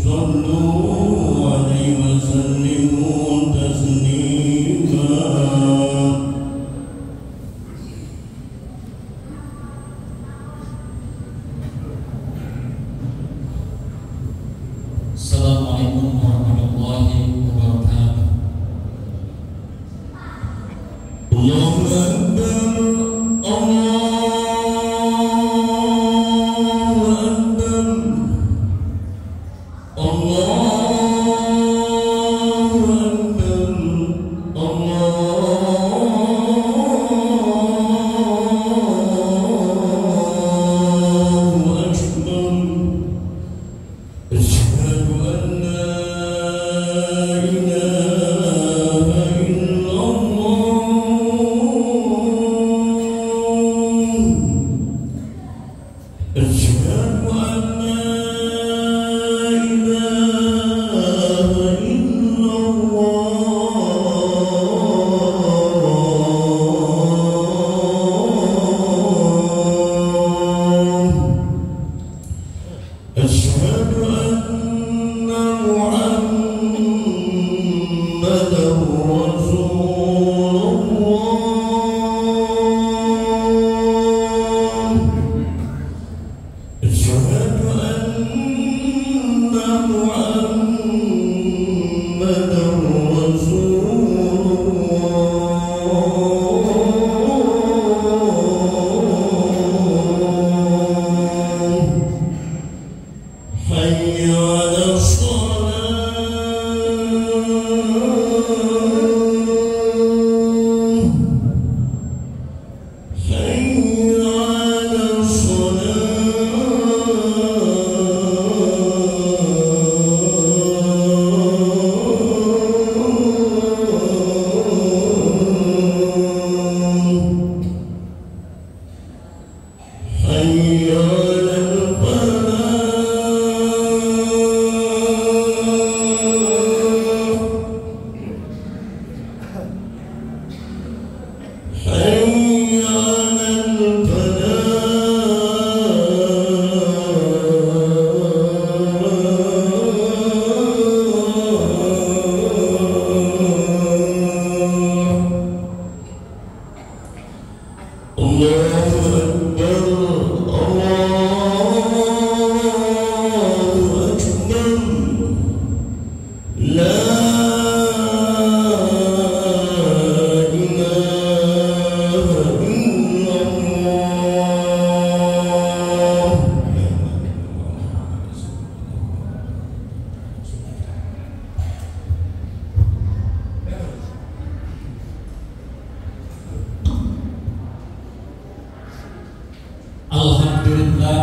صلوا عليه وسلموا تسليما Assalamualaikum warahmatullahi wabarakatuh. Allahu Akbar, Allahu Akbar, Allahu Akbar, Allahu Akbar. Asyhadu an la ilaha illallah. Asyhadu an la ilaha illallah. Asyhadu anna Muhammadar Rasulullah. Asyhadu anna Muhammadar Rasulullah. حي على الصلاة، حي على الصلاة، حي على حي على الفلاح. الله أكبر، الله أكبر، لا Alhamdulillah,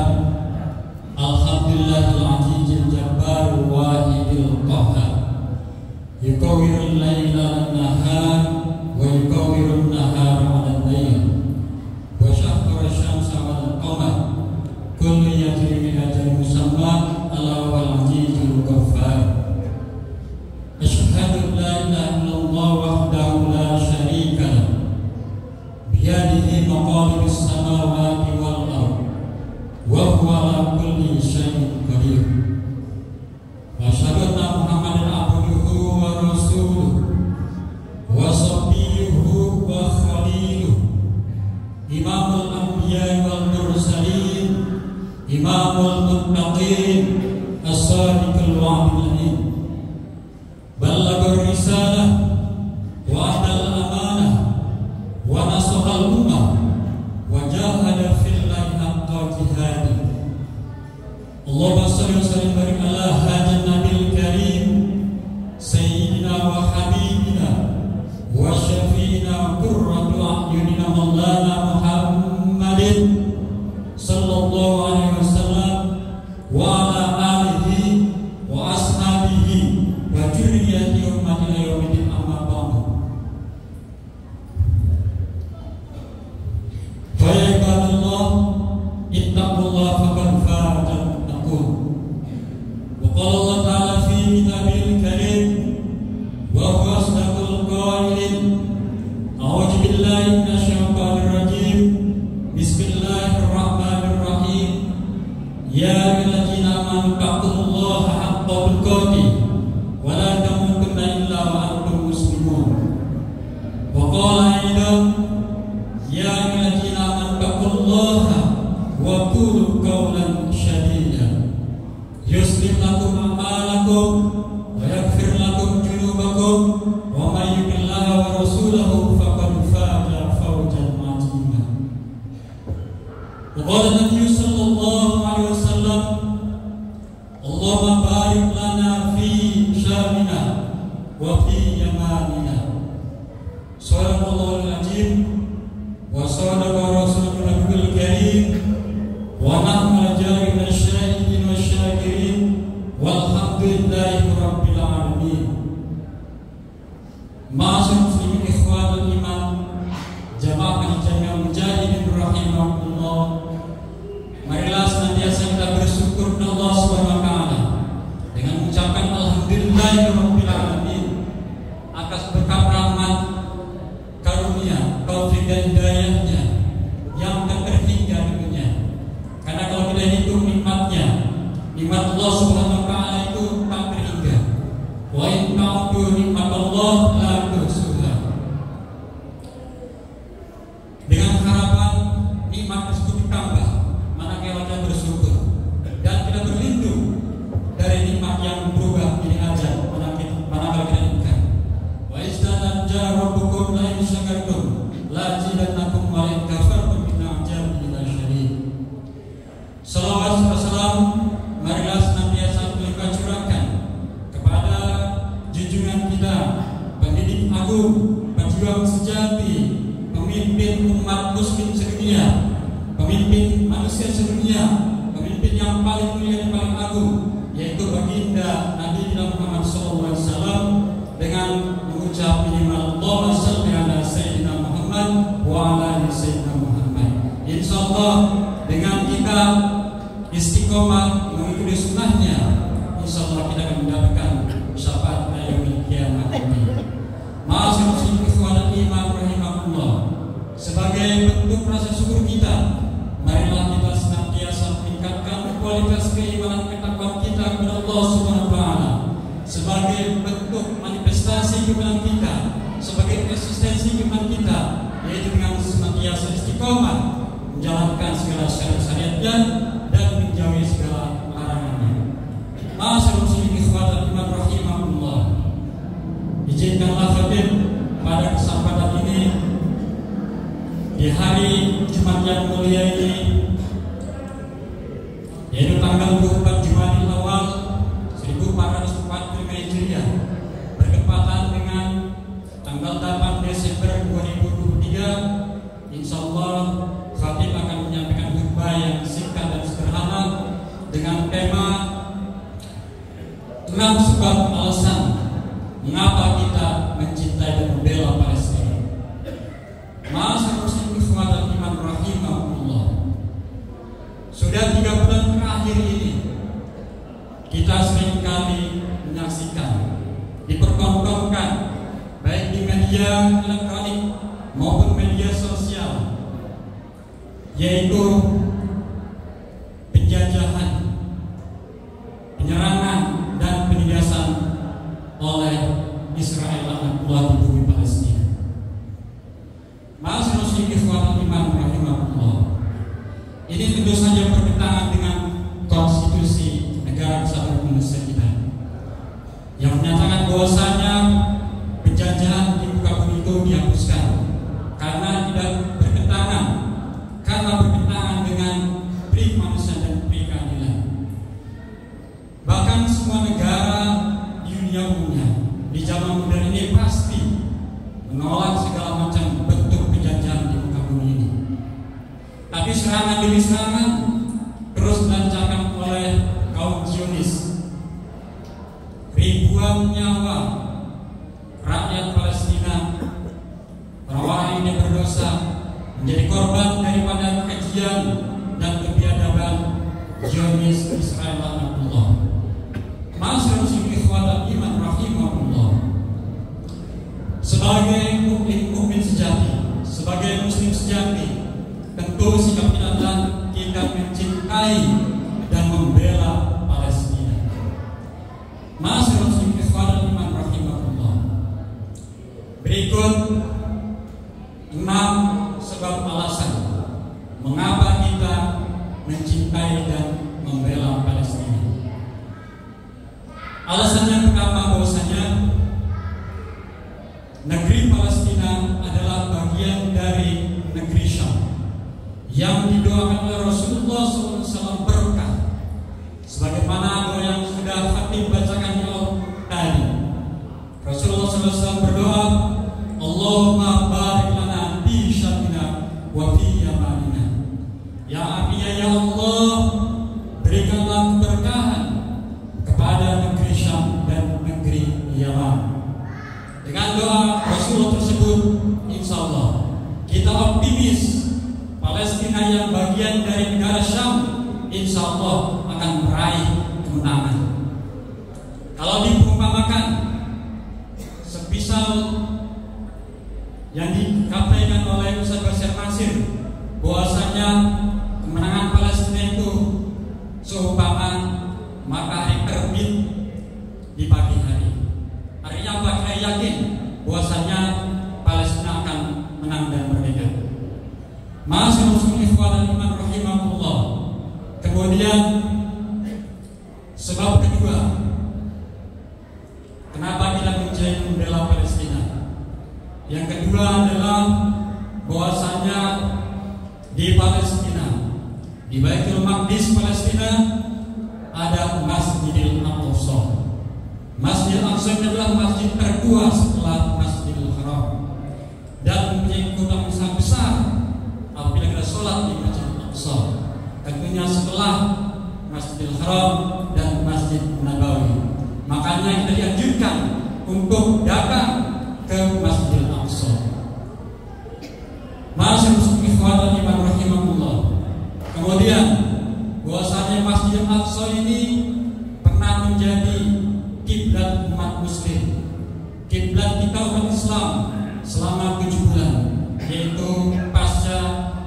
Alhamdulillahil azizil jabbar wahidil qahhar, yukawwirul laila wan-nahar wa yukawwirun nahara 'alan-layl wa sakhkhara asy-syamsa wal-qamar kullu yajri li ajalin musamma ala wal azizul ghaffar. Asyhadu an la ilaha illallah wahdahu la syarika lah, biyadihi maqalidus samawati wal ardh wa huwa ala kulli syai'in qadir. Wa asyhadu anna Muhammadan abduhu wa rasuluhu wa safiyyuhu wa khaliluhu, imamul anbiya wal mursalin, imamul muttaqin, as-sadiqul wa'dil amin, ballaghar risalah wa adal amanah wa nasahal ummah wa jahada fillahi haqqa jihadi. Allahumma shalli wa sallim barik ala hadan nabil karim sayyidina wa habibina wa syafi'ina wa qurratu a'yunina maulana Muhammadin sallallahu alaihi wasallam wa ala alihi wa ashabihi wa dzurriyyati ummatina yaumiddin, amma ba'du. Fa ya ibadallah, ittaqullaha faqad faza al-muttaqun. Wa qala Allah ta'ala fi kitabil karim wa huwa asdaqul qailin. A'udzu billahi minasy syaithanir rajim. Bismillahirrahmanirrahim. Ya ayyuhalladzina amanu taqullaha haqqa tuqatih wa la tamutunna wa yaghfir lakum dzunubakum wa may yuti'illah wa rasulahu faqad faza fawzan 'azima. Wa qala Nabi sallallahu alaihi wasallam, Allahumma barik lana fi syamina wa fi yamanina. Shadaqallahul azim wa sadaqa rasulul nabiyul karim wa nahnu jari min syahidin wa syakirin walhamdulillahi rabbil alamin. Ma'asyiral muslimin ikhwatul iman, jamaah jami'al mujahidin rahimahumullah, marilah senantiasa kita bersyukur kepada Allah Subhanahu wa taala dengan mengucapkan alhamdulillahi rabbil alamin atas berkat rahmat, karunia, taufik dan hidayahnya yang tak terhingga dengannya. Karena kalau kita hitung nikmatnya, nikmat Allah Subhanahu wa taala itu tak terhingga. Wa in ta'uddu nikmat Allah la tuhsuha. Dengan harapan nikmat tersebut ditambah, manakala kita bersyukur dan kita berlindung dari nikmat yang berubah menjadi azab manakala kita ingkar. Wa istatajja rabbukum la in syakartum la azidannakum wa in kafartum inna azabi lasyadid. Salawat serta salam marilah senantiasa kita curahkan kepada junjungan kita, pendidik agung, pejuang sejati, pemimpin umat muslim sedunia, pemimpin manusia sedunia, pemimpin yang paling mulia dan paling agung, yaitu baginda Nabi Muhammad SAW, dengan mengucap minimal Allahumma shalli ala sayyidina Muhammad wa ala ali sayyidina Muhammad. Insyaallah dengan kita istiqomah mengikuti sunnahnya, insyaallah kita akan mendapatkan syafaat yaumil qiyamah. Ma'asyiral muslimin ikhwatul iman rahimahullah, sebagai bentuk rasa syukur kita, marilah kita senantiasa meningkatkan kualitas keimanan ketakwaan kita kepada Allah Subhanahu wa taala sebagai bentuk manifestasi keimanan kita, sebagai eksistensi keimanan kita, yaitu dengan senantiasa istiqomah menjalankan segala syariat-syariatnya dan menjauhi segala larangannya. Ma'asyiral muslimin ikhwatul iman rahimahullah, izinkanlah khatib pada kesempatan ini di hari Jumat yang mulia ini, yaitu tanggal 24 Jumadil Awal 1445 Hijriah, bertepatan dengan tanggal 8 Desember 2023. Insyaallah khatib akan menyampaikan khutbah yang singkat dan sederhana dengan tema 6 sebab alasan mengapa kita mencintai dan membela Palestina. Ma'asyiral muslimin ikhwatul iman rahimahumullah, sudah 3 bulan terakhir ini kita seringkali menyaksikan, dipertontonkan baik di media elektronik maupun media sosial, yaitu penjajahan, penyerangan dan penindasan oleh Israel laknatullah di bumi Palestina. Ma'asyiral muslimin ikhwatul iman rahimahullah, ini tentu saja bertentangan dengan konstitusi negara kesatuan Indonesia kita yang menyatakan bahwasanya penjajahan di muka bumi itu dihapuskan karena tidak bertentangan, dengan pri manusia dan pri keadilan. Bahkan semua negara di dunia umumnya di zaman modern ini pasti menolak segala macam bentuk penjajahan di muka bumi ini. Tapi serangan demi serangan terus dilancarkan oleh kaum Zionis. Ribuan nyawa rakyat Palestina, orang yang berdosa, menjadi korban daripada kekejian dan kebiadaban Zionis Israel laknatullah. Ma'asyiral muslimin ikhwatul iman rahimahullah, sebagai mukmin sejati, sebagai muslim sejati, tentu sikap kita adalah kita mencintai dan membela Palestina. Ma'asyiral muslimin ikhwatul iman rahimahullah, berikut 6 sebab alasan mengapa kita mencintai dan membela Palestina. Alasan yang pertama bahwasanya negeri Palestina adalah bagian dari negeri Syam yang didoakan oleh Rasulullah SAW berkah, sebagaimana doa yang sudah Habib bacakan tadi. Rasulullah SAW berdoa, Allahumma barik lana fi syamina wa fi yamanina. Yang artinya, ya Allah, berikanlah keberkahan kepada negeri Syam dan negeri Yaman. Dengan doa Rasulullah tersebut, insya Allah kita optimis Palestina yang bagian dari negara Syam insya Allah akan meraih kemenangan. Kalau diperumpamakan semisal yang dikatakan oleh Ustaz Bashir Nasir, bahwasanya kemenangan Palestina itu seumpama matahari terbit di pagi hari. Artinya apa? Saya yakin bahwasanya Palestina akan menang dan merdeka. Ma'asyiral ikhwan iman rahimahullah. Kemudian sebab kedua, kenapa kita menjadi membela Palestina? Yang kedua adalah bahwasanya di Palestina, di Baitul Maqdis Palestina, ada Masjidil Aqsa. Masjidil Aqsa adalah masjid tertua setelah Masjidil Haram dan mempunyai keutamaan sangat besar apabila kita sholat di Masjidil Aqsa. Tentunya setelah Masjidil Haram dan Masjid Nabawi. Makanya kita dianjurkan untuk datang ke Masjidil Aqsa. Ma'asyiral ikhwan iman rahimahullah. Kemudian bahwasanya Masjidil Aqsa ini pernah menjadi kiblat umat muslim, kiblat kita umat Islam selama 7 bulan, yaitu pasca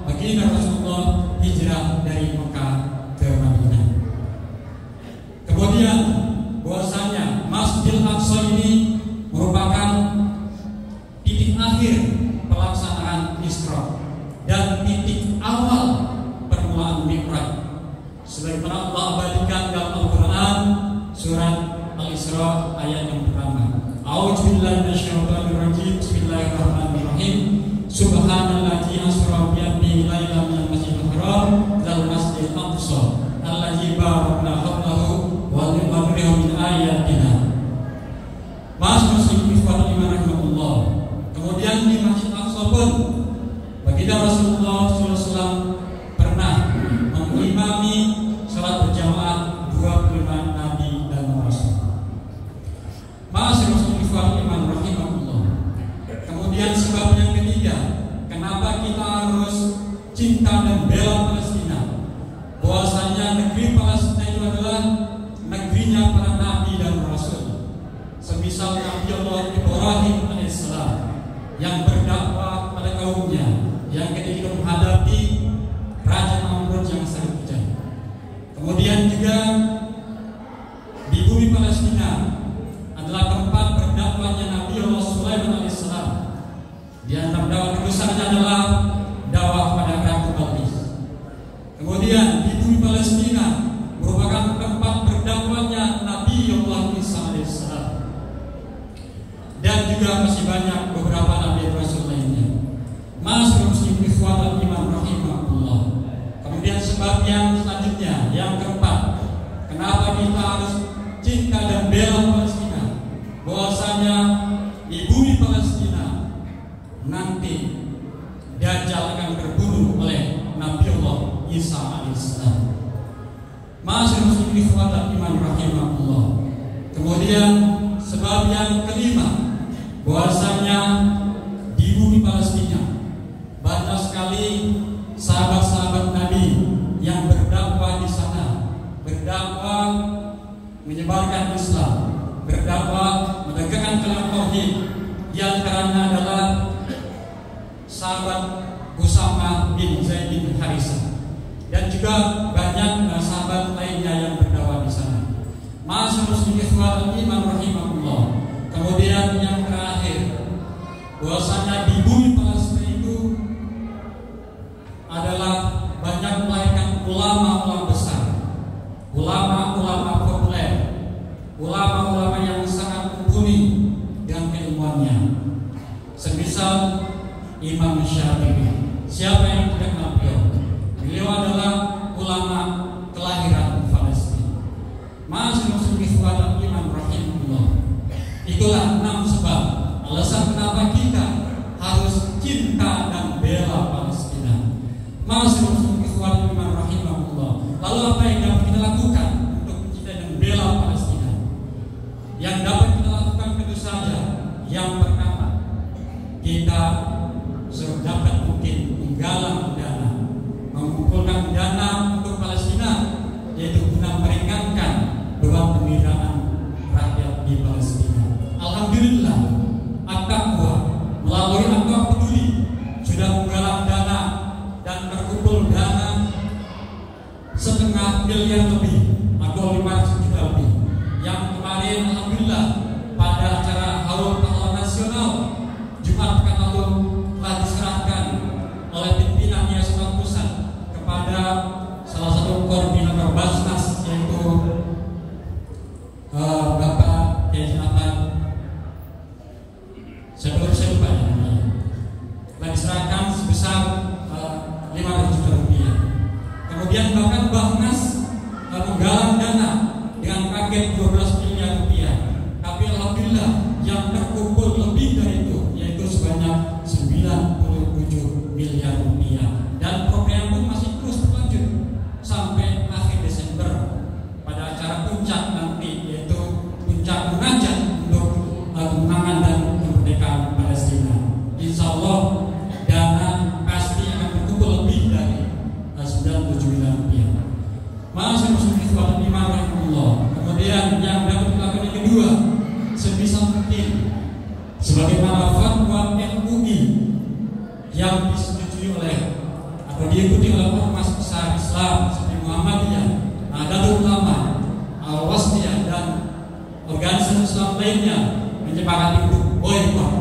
baginda Rasulullah hijrah dari Mekah ke Madinah. Kemudian bahwasanya Masjidil Aqsa ini merupakan titik akhir pelaksanaan Isra dan titik awal permulaan Mi'raj, sebagaimana Allah abadikan dalam Al-Quran surat Al-Isra ayat yang pertama. A'udzubillahi minasyaitonir rajim. Bismillahirrahmanirrahim. Subhanalladzi asra bi 'abdihi lailan minal masjidil haram ilal masjidil aqsa allazi barakna hawlahu wa nurihu min ayatina. Masjidil iman. Kemudian di Masjid Aqsa pun baginda Rasulullah SAW pernah mengimami salat berjamaah 25 nabi dan rasul. Ma'asyiral iman rahimahullah. Kemudian sebab yang ketiga, kenapa kita harus cinta dan bela Palestina? Bahwasanya negeri Palestina itu adalah negerinya para nabi dan rasul. Semisal Nabi Allah Ibrahim alaihissalam yang berdakwah pada kaumnya yang ketika menghadapi Raja Namrud yang sangat kejam. Kemudian juga di bumi Palestina adalah tempat berdakwahnya Nabi Allah Sulaiman alaihissalam. Di antara dakwah terbesarnya adalah dakwah pada Ratu Balqis. Kemudian di bumi Palestina merupakan tempat berdakwahnya Nabi Allah Isa alaihissalam. Dan juga masih banyak beberapa nabi rasul lainnya. Ma'asyiral muslimin ikhwan iman rahimahullah. Kemudian sebab yang selanjutnya, yang keempat, kenapa kita harus cinta dan bela Palestina? Bahwasanya di bumi Palestina nanti Dajjal akan terbunuh oleh Nabi Allah Isa alaihissalam. Ma'asyiral muslimin ikhwan iman rahimahullah. Kemudian sebab yang kelima, bahwasanya di bumi Palestina banyak sekali sahabat-sahabat Nabi yang berdakwah di sana, berdakwah menyebarkan Islam, berdakwah menegakkan kalimat tauhid. Di antaranya adalah sahabat Usama bin Zaid bin Harisah dan juga banyak sahabat lainnya yang berdakwah di sana. Ma'asyiral muslimin ikhwan iman rahimahullah. Kemudian yang terakhir, bahwasanya di bumi Palestina itu adalah banyak melahirkan ulama-ulama besar, ulama-ulama populer, ulama Siapa yang tidak kenal beliau? Beliau adalah ulama kelahiran Palestina. Masih ikhwan iman rahimahullah. Itulah 6 sebab alasan kenapa kita harus cinta dan bela Palestina. Masih ikhwan iman rahimahullah. Lalu apa yang dapat kita lakukan untuk mencintai dan bela Palestina? Yang dapat kita lakukan tentu saja, yang pertama, kita sedapat mungkin menggalang dana, mengumpulkan dana untuk Palestina, yaitu guna meringankan beban penderitaan rakyat di Palestina. Alhamdulillah, At-Taqwa melalui At-Taqwa Peduli sudah menggalang dana dan terkumpul dana 0,5 miliar lebih atau 500 juta lebih. Yang kemarin alhamdulillah pada acara Haul Pahlawan Nasional Jumat pekan lalu telah diserahkan oleh pimpinan Yayasan Pusat kepada salah satu koordinator Basnas, yaitu Bapak Kiai Ahmad, saya lupa ya namanya, telah diserahkan sebesar 500 juta rupiah. Kemudian bahkan Basnas menggalang dana dengan paket 12 miliar rupiah. Tapi alhamdulillah yang terkumpul lebih dari itu, yaitu sebanyak 97 miliar rupiah. Dan program pun masih terus berlanjut sampai akhir Desember pada acara puncak nanti, yaitu puncak munajat untuk kemenangan dan kemerdekaan Palestina. Insya Allah dana pasti akan berkumpul lebih dari 97 miliar rupiah. Masih ikhwan iman rahimahullah. Kemudian yang dapat dilakukan yang kedua, sebisa mungkin sebagaimana fatwa MUI yang disetujui oleh atau diikuti oleh ormas besar Islam seperti Muhammadiyah, Nahdlatul Ulama, Al-Wasthiyah dan organisasi Islam lainnya menyepakati untuk boykot,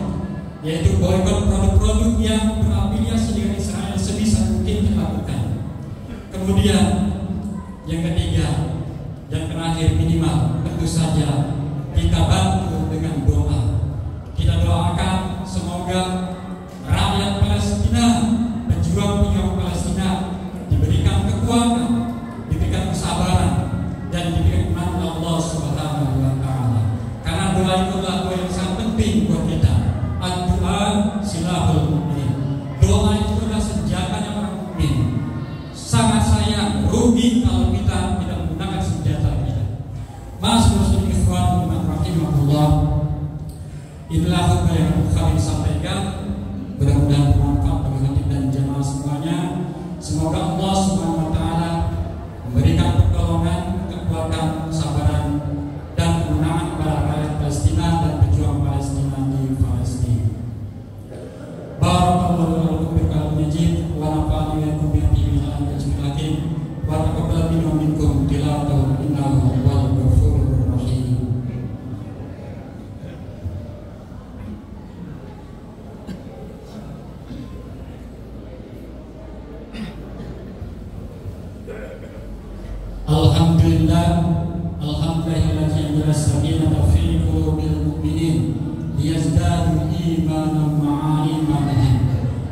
yaitu boykot produk-produk yang berafiliasi dengan Israel sebisa mungkin dilakukan. Kemudian yang ketiga, yang terakhir minimal tentu saja kita bantu dengan doa. Kita doakan semoga rakyat Palestina, pejuang-pejuang Palestina diberikan kekuatan, diberikan kesabaran, dan diberikan iman Allah Subhanahu wa Ta'ala. Karena doa itu adalah doa yang sangat penting buat kita. Ad-du'a silahul mu'min. Doa itu adalah senjatanya orang mukmin. Sangat sayang, rugi kalau kita tidak menggunakan senjata kita. Masuk ikhwan iman rahimahullah. Inilah khutbah yang kami sampaikan. Mudah-mudahan bermanfaat bagi hati dan jamaah semuanya. Semoga Allah Subhanahu wa Ta'ala memberikan pertolongan, kekuatan, kesabaran dan kemenangan kepada rakyat Palestina dan pejuang Palestina di Palestina. Barakallahu lakum bil kalamil majid wa nafa'ani wa iyyakum bihi min al-ayati hakim wa taqabbal minna wa minkum tilawatahu innahu huwal ghafurur rahim. Alhamdulillahilladzi anzala as-sakinata fi qulubil mu'minin liyazdadu imanan ma'a imanihim.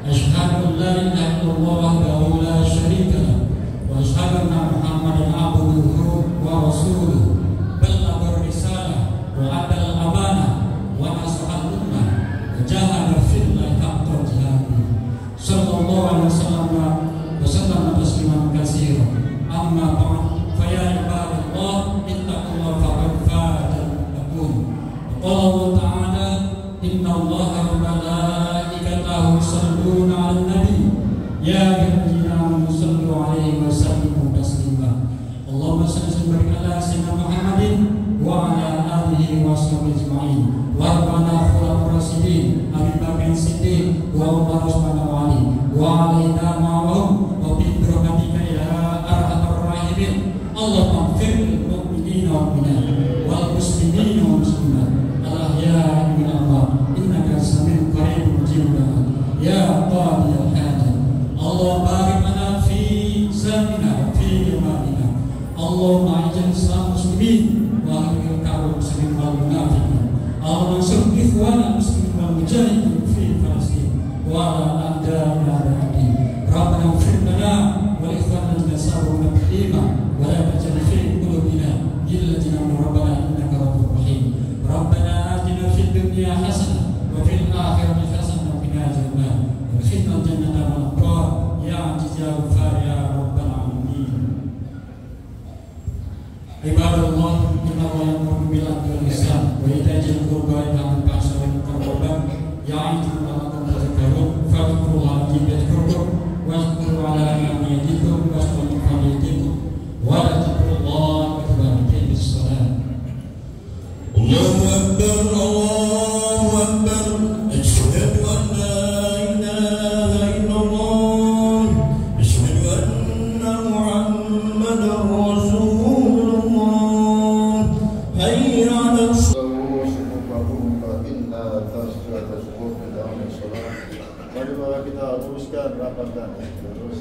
Asyhadu an la ilaha illallah wahdahu la syarika lahu wa asyhadu anna Muhammadan abduhu wa rasuluhu. Ballagha risalah wa adal amanah wa nasaha ummah wa jahada fillahi haqqa jihadih. Sallallahu alaihi wasallam wa sallam tasliman katsiran. Amma ba'd. Ya ibadallah, ittaqullaha faqad fatal muttaqun. Qala Allah Ta'ala, innallaha wa malaikatahu yusholluna 'alan nabi ya ayyuhallazina amanu shallu 'alaihi wa sallimu taslima. Allahumma shalli wa barik ala sayyidina Muhammadin wa ala alihi wa sahbihi ajma'in. Wa rabbana khulafur rasyidin Abi Bakr Siddiq wa Umar Utsman wa Ali wa alaina ma'ahum wa bi rahmatika ya arhamar rahimin. Allahumma ighfir lil mu'minina wal mu'minat wal muslimina wal muslimat al-ahya'i minhum innaka sami'un qaribun mujibud da'wat ya qadiyal hajat. Allahumma barik lana fi zamina fi yamanina. Allahumma ij'al Islam muslimin wa ahlil kafir muslimin wal munafiqin. Allahumma ansur ikhwana muslimin wal mujahidin fi Palestin wa ala a'da'i الدنيا حسنة وفي الآخرة حسنة وقنا عذاب النار وادخلنا الجنة مع الأبرار يا عزيز يا غفار يا رب العالمين. عباد الله إن الله يأمر بالعدل والإحسان وإيتاء ذي القربى وينهى عن الفحشاء والمنكر والبغي يعظكم لعلكم تذكرون فاذكروا الله يذكركم واشكروا على نعمه يزدكم واشكروا من فضله يزدكم وذكروا الله أكبر كيف الصلاة. الله أكبر الله أكبر أشهد أن لا إله إلا الله أشهد أن محمدا رسول الله حي على الصلاة. Mari kita teruskan rapatkan terus.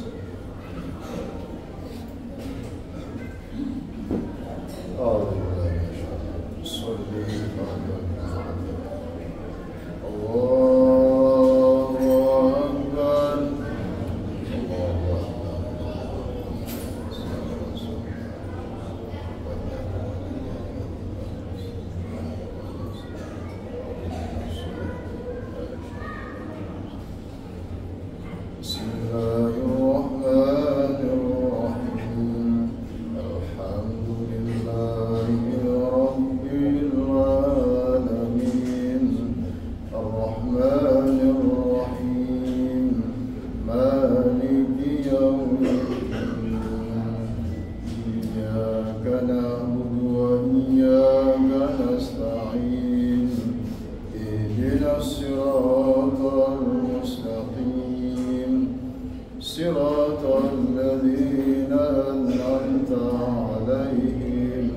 صراط الذين أنعمت عليهم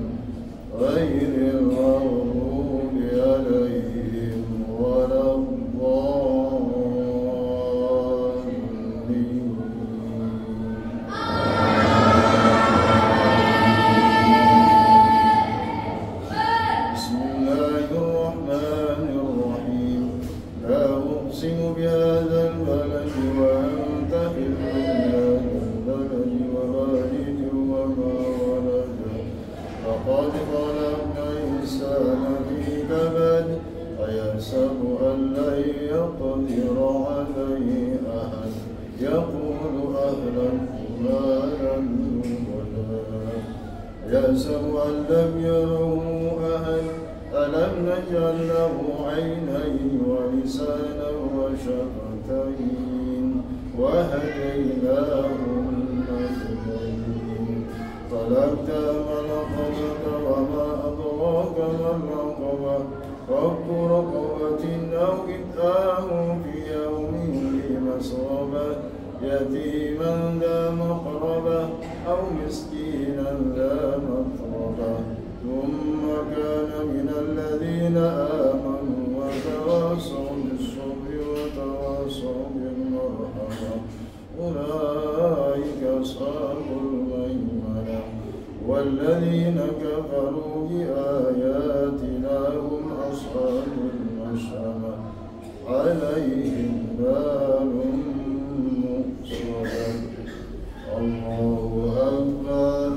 غير المغضوب عليهم ولا الضالين. بسم الله الرحمن الرحيم. لا أقسم بهذا البلد وأنت حل بهذا البلد ووالد وما ولد لقد خلقنا الإنسان في كبد أيحسب أن لن يقدر عليه أحد يقول أهلكت مالا لبدا يحسب أن لم يره أحد ألم نجعل له عينين ولسانا وشفتين وهديناه النجدين. طلبت ما العقبة وما أدراك ما العقبة رب رقبة أو إطعام في يوم ذي مسغبة يتيما ذا مقربة أو مسكينا ذا متربة ثم كان من الذين آمنوا وتواصوا بالصبر وتواصوا بالمرحمة أولئك أصحاب الميمنة. والذين كفروا بآياتنا هم أصحاب المشأمة عليهم نار مؤصدة. الله أكبر.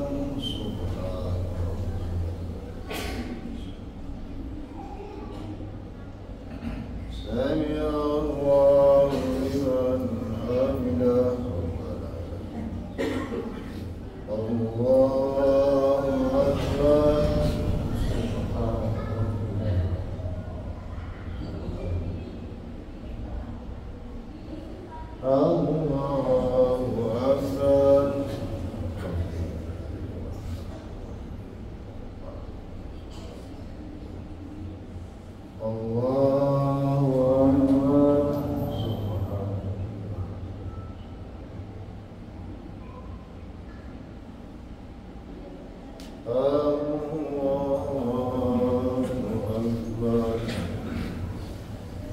سمع الله لمن حمده. الله أكبر. الله أكبر. الله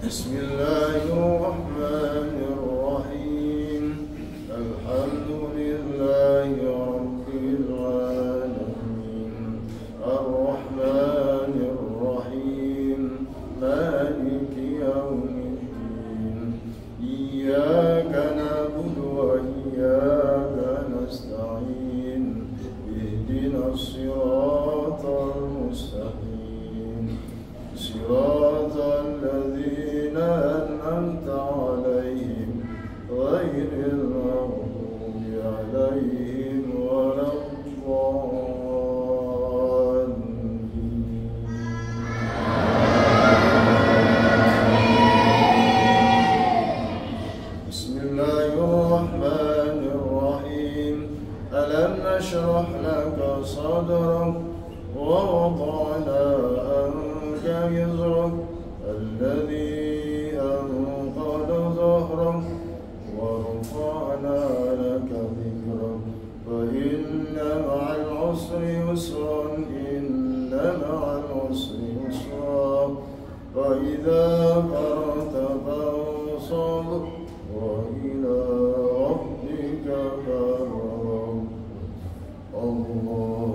بسم الله الرحمن الرحيم. الحمد لله رب العالمين الرحمن الرحيم مالك يوم الدين. إياك نعبد وإياك نستعين اهدنا الصراط المستقيم صراط الذين أنعمت عليهم غير المغضوب عليهم ولا نشرح لك صدرك ووضعنا عنك وزرك الذي أنقض ظهرك ورفعنا لك ذكرك فإن مع العسر يسرا إن مع العسر يسرا فإذا فرغت فانصب وإلى ربك فارغب الله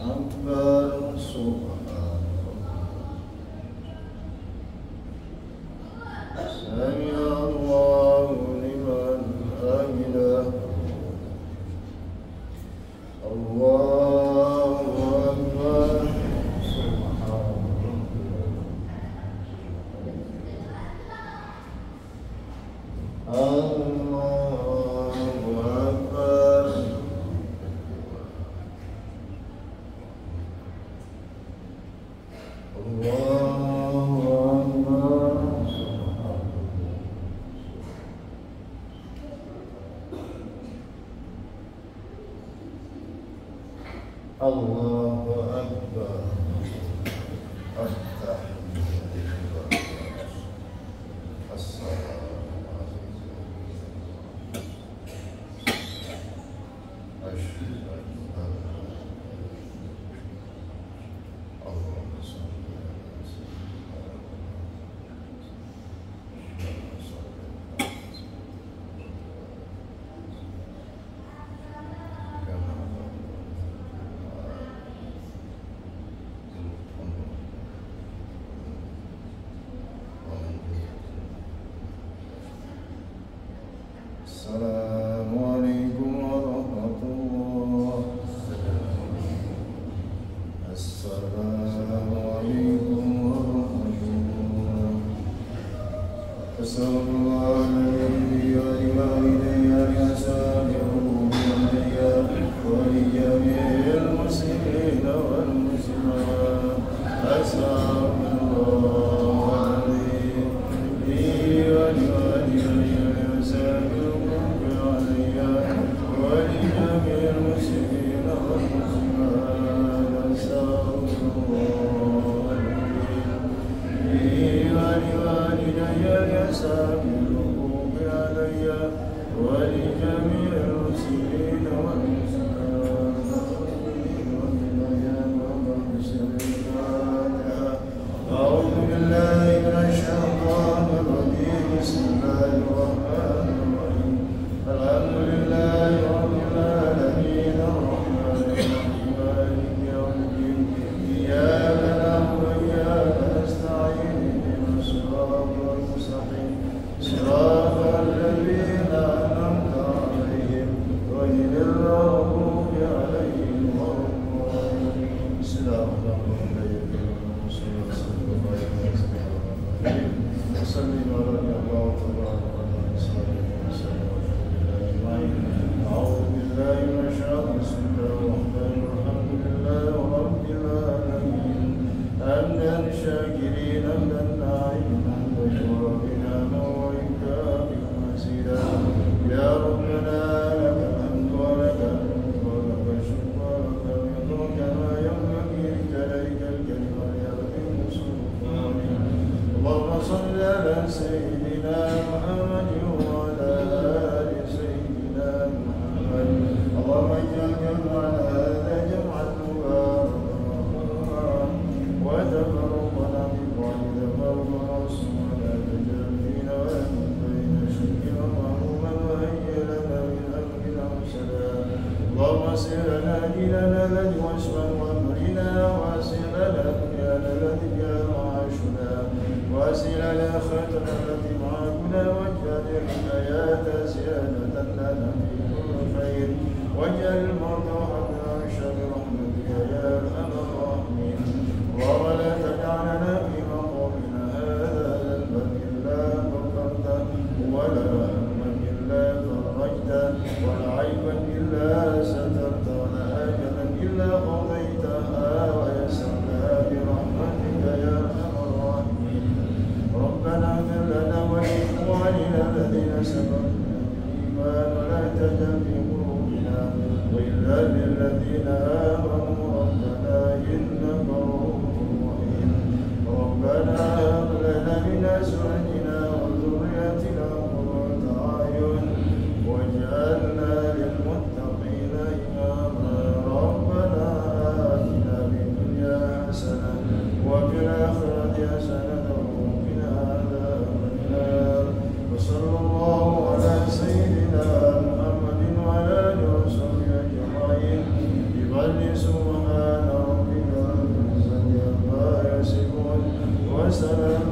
أكبر سبحان الله سمع الله لمن حمده الله أكبر سبحان الله الله أكبر السلام عليكم ورحمة الله. السلام عليكم ورحمة الله. أسأل الله الذي ولوالدي لأسامعهم علي ولجميع المسلمين والمسلمات. أسأل الله الذي ولوالدي ولجميع المسلمين والمسلمات لي ولوالدي ليستغفروك علي ولجميع المسلمين والمسلمات أعوذ بالله من الشيطان الرجيم. بسم الله الرحمن الرحيم. الحمد لله رب العالمين الرحمن الرحيم مالك يوم الدين. إياك نعبد وإياك نستعين اهدنا الصراط المستقيم صراط الذين أنعمت عليهم غير المغضوب عليهم ولا الضالين. بسم الله الرحمن الرحيم. وسلم على الله تبارك وتعالى. أعوذ بالله من الشيطان. بسم الله الرحمن الرحيم. الحمد لله رب العالمين حمدا شاكرين حمدا ناعما وشاكرا وإكراما مزيدا. يا ربنا لك الحمد ولك الملك ولك الشكر ولك الرضا كما ينبغي لجلالك الكريم ولعظيم سلطانك. اللهم صل على سيدنا محمد وعلى آل سيدنا محمد. اللهم اجعل جمعنا هذا جمعا مباركا وتفرقنا من بعد تفرقا ولا تجعل فينا ولا بين شركا ومعروفا وهيئ لنا من امرنا رشدا. اللهم اسر لنا ديننا الذي واشفى امرنا واسر لنا دنيانا التي فيها معاشنا واسر لنا اخرتنا التي معادنا واجعل الحياه زياده لنا في كل خير واجعل الموت وحدنا من شر رحمتك يا ارحم الراحمين. اللهم لا تدع لنا في مقامنا سبقنا بالإيمان ولا تجعل في قلوبنا غلا للذين آمنوا ربنا إنك رؤوف رحيم ربنا هب لنا من أزواجنا وذرياتنا قرة أعين واجعلنا للمتقين إماما ربنا آتنا في الدنيا حسنة وفي الآخرة حسنة وقنا عذاب النار وصلى الله على سيدنا محمد وعلى آله وصحبه أجمعين بفضل سبحان ربك رب العزة عما يصفون وسلام